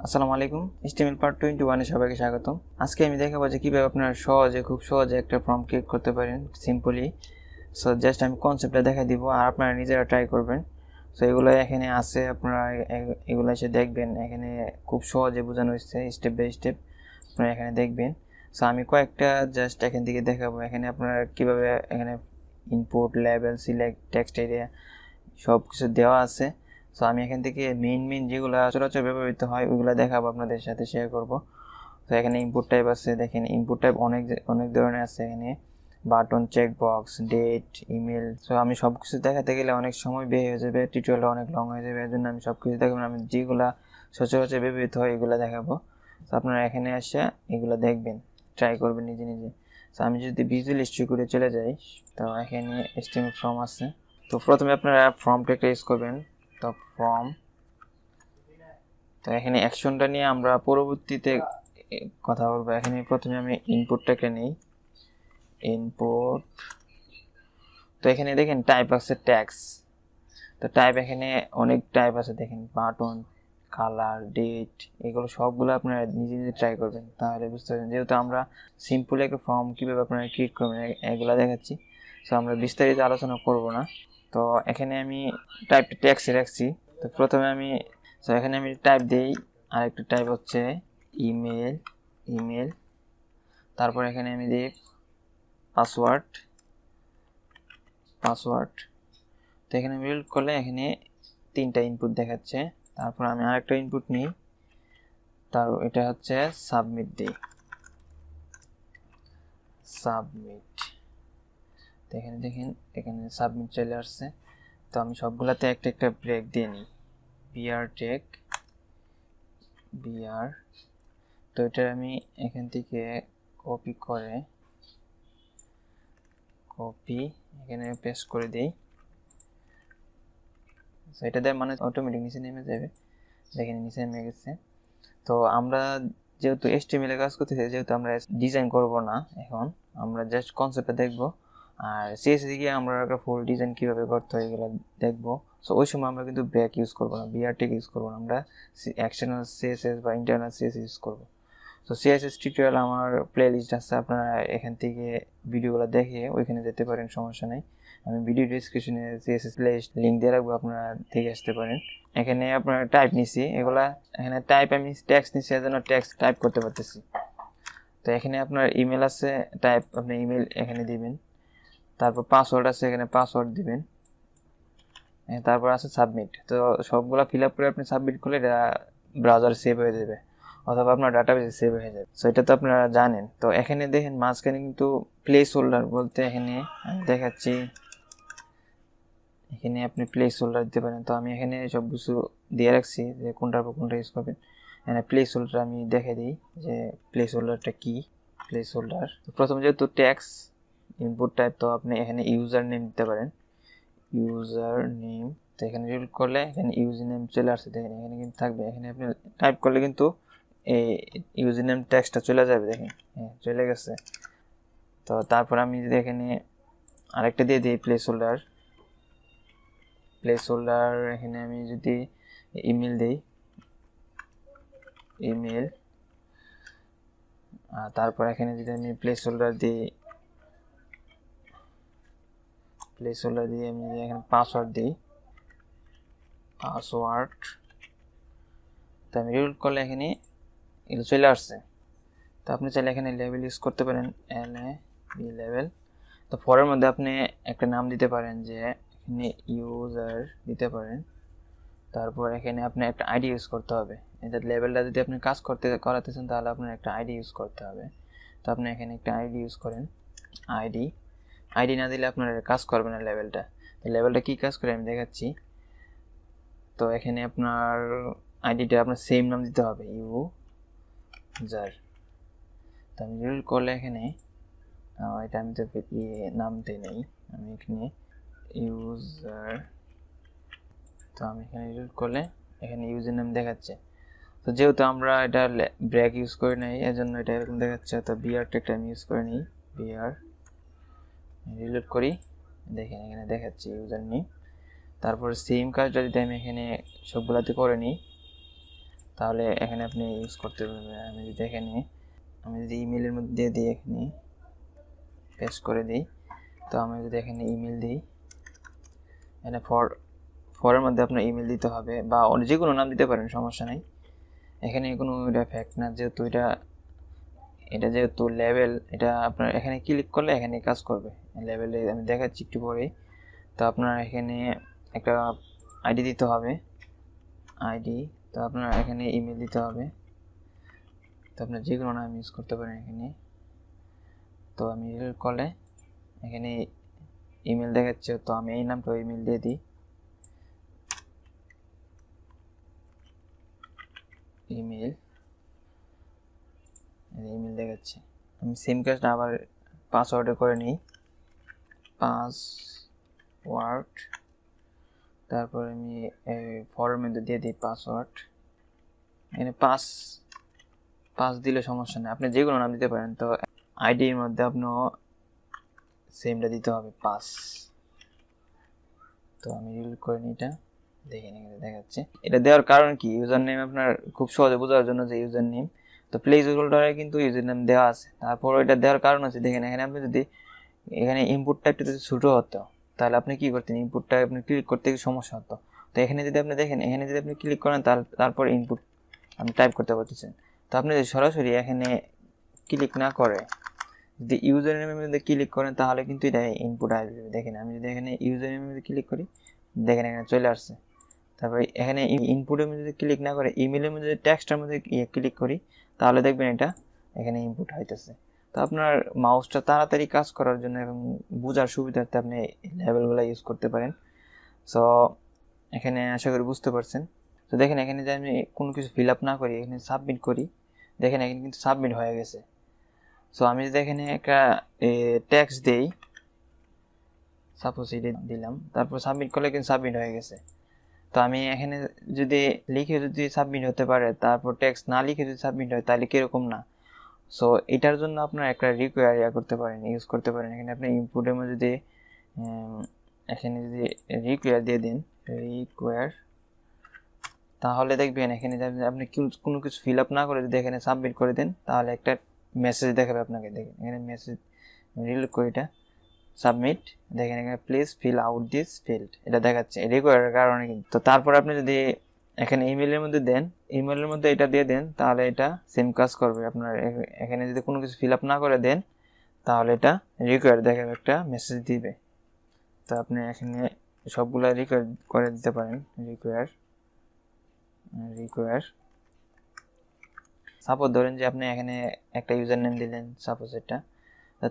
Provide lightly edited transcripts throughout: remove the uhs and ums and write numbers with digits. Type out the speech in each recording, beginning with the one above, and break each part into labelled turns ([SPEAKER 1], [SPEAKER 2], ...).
[SPEAKER 1] আসসালামু আলাইকুম। HTML part 21 এ সবাইকে স্বাগতম। আজকে আমি দেখাবো যে কিভাবে আপনারা খুব সহজে একটা ফর্ম ক্রিয়েট করতে পারেন সিম্পলি। সো জাস্ট আমি কনসেপ্টটা দেখাই দিব আর আপনারা নিজেরা ট্রাই করবেন। সো এগুলো এখানে আছে, আপনারা এগুলো এসে দেখবেন। এখানে খুব সহজে বোঝানো হয়েছে স্টেপ বাই স্টেপ, আপনারা এখানে দেখবেন। সো আমি কয়েকটা জাস্ট এখান থেকে দেখাবো। এখানে আপনারা কিভাবে এখানে input, label, select, text area সব কিছু দেওয়া আছে। সো আমি এখান থেকে মেইন যেগুলো সচরাচর ব্যবহৃত হয় ওইগুলো দেখাবো, আপনাদের সাথে শেয়ার করব। তো এখানে ইনপুট টাইপ আছে, দেখেন ইনপুট টাইপ অনেক ধরনের আছে। এখানে button, checkbox, date, email. So আমি সব কিছু দেখাতে গেলে অনেক সময় ব্যয় হয়ে যাবে, টিউটোরিয়াল অনেক লং হয়ে যাবে। এর জন্য আমি সব কিছু দেখাবো, আমি যেগুলো সচরাচর ব্যবহৃত হয় এগুলো দেখাবো। তো আপনারা এখানে এসে এগুলো দেখবেন, ট্রাই করবেন নিজে নিজে। তো আমি যদি ভিজুয়াল স্টুডিওতে চলে যাই, তো এখানে HTML ফর্ম আছে। তো প্রথমে আপনারা ফর্ম টেকটা ইউজ করবেন। তো ফর্ম, তো এখানে অ্যাকশনটা নিয়ে আমরা পরবর্তীতে কথা বলবো। এখানে প্রথমে আমি ইনপুটটাকে নিই, ইনপুট। তো এখানে দেখেন টাইপ আছে ট্যাক্স। তো টাইপ এখানে অনেক টাইপ আছে, দেখেন বাটন, কালার, ডেট, এগুলো সবগুলো আপনারা নিজে নিজে ট্রাই করবেন, তাহলে বুঝতে পারবেন। যেহেতু আমরা সিম্পল একটা ফর্ম কীভাবে আপনারা ক্রিয়েট করবেন এগুলো দেখাচ্ছি, সো আমরা বিস্তারিত আলোচনা করব না। তো এখানে আমি টাইপটা ট্যাক্সে রাখছি। তো প্রথমে আমি এখানে আমি টাইপ দিই, আরেকটা টাইপ হচ্ছে ইমেল। তারপর এখানে আমি দিই পাসওয়ার্ড। তো এখানে বিল্ড করলে এখানে তিনটা ইনপুট দেখাচ্ছে। তারপর আমি আরেকটা ইনপুট নিই, এটা হচ্ছে সাবমিট দিই, সাবমিট। তো এখানে দেখেন এখানে সাবমিট চলে আসছে। তো আমি সবগুলাতে একটা একটা ব্রেক দিয়ে নিই, বিআর। তো এটা আমি এখান থেকে কপি এখানে পেস্ট করে দিই। এটা দেয় মানে অটোমেটিক নিচে নেমে যাবে, দেখেন নিচে নেমে গেছে। তো আমরা যেহেতু HTML এ কাজ করতেছি, যেহেতু আমরা ডিজাইন করব না, এখন আমরা জাস্ট কনসেপ্টটা দেখব। আর CSS গিয়ে আমরা একটা ফুল ডিজাইন কিভাবে করতে হয় এগুলো দেখবো। সো ওই সময় আমরা কিন্তু ব্রেক ইউজ করবো না, বিআরটেক ইউজ করবো না, আমরা এক্সটার্নাল CSS বা ইন্টারনাল CSS ইউজ করবো। তো CSS টিউটোরিয়াল আমার প্লে লিস্ট আছে, আপনারা এখান থেকে ভিডিওগুলো দেখে ওইখানে যেতে পারেন, সমস্যা নেই। আমি ভিডিও ডিসক্রিপশনে CSS প্লে লিঙ্ক দিয়ে রাখবো, আপনারা দেখে আসতে পারেন। এখানে আপনারা টাইপ নিছি, এগুলা এখানে টাইপ আমি টেক্সট নিছি, এর জন্য টেক্সট টাইপ করতে পারতেছি। তো এখানে আপনার ইমেল আছে, টাইপ আপনি ইমেল এখানে দিবেন। তারপর পাসওয়ার্ড আছে, এখানে পাসওয়ার্ড দিবেন। তারপর আছে সাবমিট। তো সবগুলা ফিল আপ করে আপনি সাবমিট করলে এটা ব্রাউজার সেভ হয়ে যাবে, অথবা আপনার ডাটাবেসে সেভ হয়ে যাবে। সো এটা তো আপনারা জানেন। তো এখানে দেখেন মাঝখানে কিন্তু প্লেস হোল্ডার বলতে এখানে আমি দেখাচ্ছি, এখানে আপনি প্লেস হোল্ডার দিতে পারেন। তো আমি এখানে সব কিছু দিয়ে রাখছি যে কোনটার পর কোনটা ইউজ করবেন। এখানে প্লেস হোল্ডার আমি দেখে দিই যে প্লেস হোল্ডারটা কি। প্লেস হোল্ডার তো প্রথমে যেহেতু ট্যাক্স ইনপুট টাইপ, তো আপনি এখানে ইউজার নেম দিতে পারেন, ইউজার নেম। তো এখানে ক্লিক করলে এখানে ইউজার নেম চলে আসছে, দেখেন এখানে কিন্তু থাকবে। এখানে আপনি টাইপ করলে কিন্তু এই ইউজার নেম টেক্সটটা চলে যাবে, দেখেন হ্যাঁ চলে গেছে। তো তারপর আমি যদি এখানে আরেকটা দিয়ে দিই প্লেস হোল্ডার, এখানে আমি যদি ইমেল দিই, ইমেল। তারপর এখানে যদি আমি প্লেস হোল্ডার দিয়ে আমি এখানে পাসওয়ার্ড দিই, তো আমি রিড করলে এখানে এটা চলে আসছে। তো আপনি চাইলে এখানে লেভেল ইউজ করতে পারেন, লেভেল। তো ফরের মধ্যে আপনি একটা নাম দিতে পারেন, যে এখানে ইউজার দিতে পারেন। তারপর এখানে আপনি একটা আইডি ইউজ করতে হবে, এটা লেভেলটা যদি আপনি কাজ করাতেছেন তাহলে আপনার একটা আইডি ইউজ করতে হবে। তো আপনি এখানে একটা আইডি ইউজ করেন, আইডি না দিলে আপনার কাজ করবে না লেভেলটা। তো লেভেলটা কি কাজ করে আমি দেখাচ্ছি। তো এখানে আপনার আইডিটা আপনার সেম নাম দিতে হবে, ইউজার। তো আমি রিড করলে এখানে এটা আমি তো নাম দিই নেই, আমি এখানে ইউজার। তো আমি এখানে রিড করলে এখানে ইউজার নেম দেখাচ্ছে। তো যেহেতু আমরা এটা ব্রেক ইউজ করে নেই, এজন্য এটা এরকম দেখাচ্ছে। তো বিআর টেকটা আমি ইউজ করে নিই, বিআর রিলোড করি, দেখেন এখানে দেখাচ্ছে ইউজার নেম। তারপর সেম কাজটা যদি আমি এখানে সবগুলাতে করে নিই, তো তাহলে এখানে আপনি ইউজ করতে পারবেন। আমি যদি ইমেলের মধ্যে দিয়ে দিই, এখানে পেস্ট করে দিই, তো আমি যদি এখানে ইমেল দিই, এখানে ফরের মধ্যে আপনার ইমেল দিতে হবে বা যে কোনো নাম দিতে পারেন, সমস্যা নেই। এখানে কোনো এটা ফ্যাক্ট না, যেহেতু এটা যেহেতু লেভেল, এটা আপনার এখানে ক্লিক করলে এখানে কাজ করবে। লেভেলে আমি দেখাচ্ছি একটু পরে। তো আপনার এখানে একটা আইডি দিতে হবে, আইডি। তো আপনার এখানে ইমেল দিতে হবে, তো আপনার যে কোনো নাম ইউজ করতে পারেন এখানে। তো আমি রিল কলে এখানে ইমেল দেখাচ্ছে, তো আমি এই নামটা ইমেল দিয়ে দিই, ইমেল দেখাচ্ছে। আমি সেম কাজটা আবার পাসওয়ার্ডে করে নিই, পাসওয়ার্ড, তারপর আমি ফর্মের মধ্যে দিয়ে দিই পাসওয়ার্ড। এখানে পাস দিলে সমস্যা নেই, আপনি যে কোনো নাম দিতে পারেন। তো আইডির মধ্যে আপনার সেমটা দিতে হবে, পাস। তো আমি রিল করে নিই, এটা দেখেন এখানে দেখাচ্ছে। এটা দেওয়ার কারণ কি, ইউজার নেম আপনার খুব সহজে বোঝার জন্য যে ইউজার নেম, তো প্লেস হোল্ডারে কিন্তু ইউজার নেম দেওয়া আছে। তারপর এটা দেওয়ার কারণ আছে, দেখেন এখানে আপনি যদি এখানে ইনপুটটা একটু যদি ছোটো হতো, তাহলে আপনি কি করতেন, ইনপুটটা আপনি ক্লিক করতে সমস্যা হতো। তো এখানে যদি আপনি দেখেন, এখানে যদি আপনি ক্লিক করেন, তারপর ইনপুট আপনি টাইপ করতে পারতেছেন। তো আপনি যদি সরাসরি এখানে ক্লিক না করে যদি ইউজার নেমের মধ্যে ক্লিক করেন, তাহলে কিন্তু এটা ইনপুট আসবে। দেখেন আমি যদি এখানে ইউজার নেমের মধ্যে ক্লিক করি, দেখেন এখানে চলে আসছে। তারপরে এখানে ইনপুটের মধ্যে যদি ক্লিক না করে ইমেলের মধ্যে টেক্সটের মধ্যে ক্লিক করি, তাহলে দেখবেন এটা এখানে ইনপুট হইতেছে। তো আপনার মাউসটা তাড়াতাড়ি কাজ করার জন্য এবং বোঝার সুবিধার্থে আপনি লেভেলগুলো ইউজ করতে পারেন। সো এখানে আশা করি বুঝতে পারছেন। তো দেখেন এখানে যে আমি কোনো কিছু ফিল আপ না করি, এখানে সাবমিট করি, দেখেন এখানে কিন্তু সাবমিট হয়ে গেছে। সো আমি যদি এখানে একটা টেক্সট দেই, সাপোজ এটা দিলাম, তারপর সাবমিট করলে কিন্তু সাবমিট হয়ে গেছে। তো আমি এখানে যদি লিখে যদি সাবমিট হতে পারে, তারপর টেক্সট না লিখে যদি সাবমিট হয়, তাহলে কিরকম না। সো এটার জন্য আপনার একটা রিকোয়ার করতে পারেন, ইউজ করতে পারেন। এখানে আপনি ইনপুটের মধ্যে যদি এখানে যদি রিকোয়ার দিয়ে দিন, রিকোয়ার, তাহলে দেখবেন এখানে আপনি কোনো কিছু ফিল আপ না করে যদি এখানে সাবমিট করে দেন, তাহলে একটা মেসেজ দেখাবে আপনাকে। দেখেন এখানে মেসেজ রিল করে এটা সাবমিট, দেখেন এখানে please fill out this field, এটা দেখাচ্ছে রিকোয়ারের কারণে কিন্তু। তো তারপর আপনি যদি এখানে ইমেলের মধ্যে দেন, ইমেলের মধ্যে এটা দিয়ে দেন, তাহলে এটা সেম কাজ করবে। আপনার এখানে যদি কোনো কিছু ফিল আপ না করে দেন, তাহলে এটা রিকোয়ার দেখাবে, একটা মেসেজ দিবে। তো আপনি এখানে সবগুলা রিকোয়ার করে দিতে পারেন, রিকোয়ার। সাপোজ ধরেন যে আপনি এখানে একটা ইউজার নেম দিলেন, সাপোজ এটা,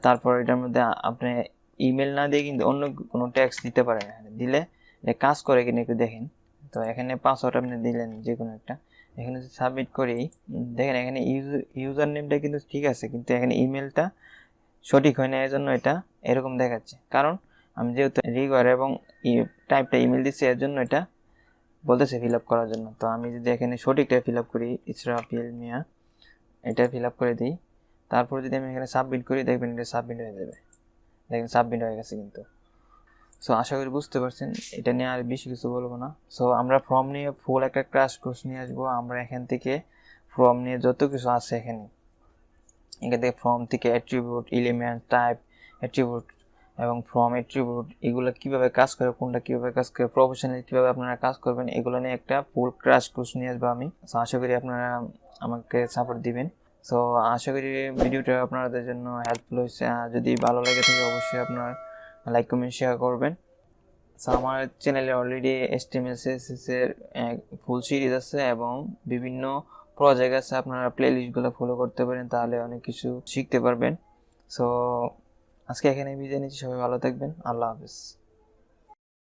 [SPEAKER 1] তারপর এটার মধ্যে আপনি ইমেল না দিয়ে কিন্তু অন্য কোনো টেক্সট দিতে পারেন। এখানে দিলে এটা কাজ করে কিনা একটু দেখেন। তো এখানে পাসওয়ার্ড আপনি দিলেন যে কোনো একটা, এখানে যদি সাবমিট করি, দেখেন এখানে ইউজার নেমটা কিন্তু ঠিক আছে, কিন্তু এখানে ইমেলটা সঠিক হয় না, এই জন্য এটা এরকম দেখাচ্ছে। কারণ আমি যেহেতু রিকোয়ার এবং টাইপটা ইমেল দিচ্ছি, এর জন্য এটা বলতেছে ফিল আপ করার জন্য। তো আমি যদি এখানে সঠিকটা ফিল আপ করি, ইসরাফিল মিয়া, এটা ফিল আপ করে দিই, তারপর যদি আমি এখানে সাবমিট করি, দেখবেন এটা সাবমিট হয়ে যাবে। দেখেন সাবমিট হয়ে গেছে কিন্তু। সো আশা করি বুঝতে পারছেন, এটা নিয়ে আর বেশি কিছু বলবো না। সো আমরা ফর্ম নিয়ে ফুল একটা ক্র্যাশ কোর্স নিয়ে আসবো। আমরা এখান থেকে ফর্ম নিয়ে যত কিছু আছে এখান থেকে ফর্ম থেকে অ্যাট্রিবিউট, এলিমেন্ট, টাইপ, অ্যাট্রিবিউট এবং ফর্ম অ্যাট্রিবিউট, এগুলো কীভাবে কাজ করে, কোনটা কীভাবে কাজ করে, প্রফেশনালি কীভাবে আপনারা কাজ করবেন, এগুলো নিয়ে একটা ফুল ক্র্যাশ কোর্স নিয়ে আসবো আমি। সো আশা করি আপনারা আমাকে সাপোর্ট দিবেন। সো আশা করি ভিডিওটা আপনাদের জন্য হেল্পফুল হয়েছে। যদি ভালো লাগে থাকে অবশ্যই আপনার লাইক, কমেন্ট, শেয়ার করবেন। সো আমার চ্যানেলে অলরেডি HTML CSS এর ফুল সিরিজ আছে এবং বিভিন্ন প্রজেক্ট আছে, আপনারা প্লেলিস্টগুলো ফলো করতে পারেন, তাহলে অনেক কিছু শিখতে পারবেন। সো আজকে এখানে বিদায় নিচ্ছি, সবাই ভালো থাকবেন, আল্লাহ হাফেজ।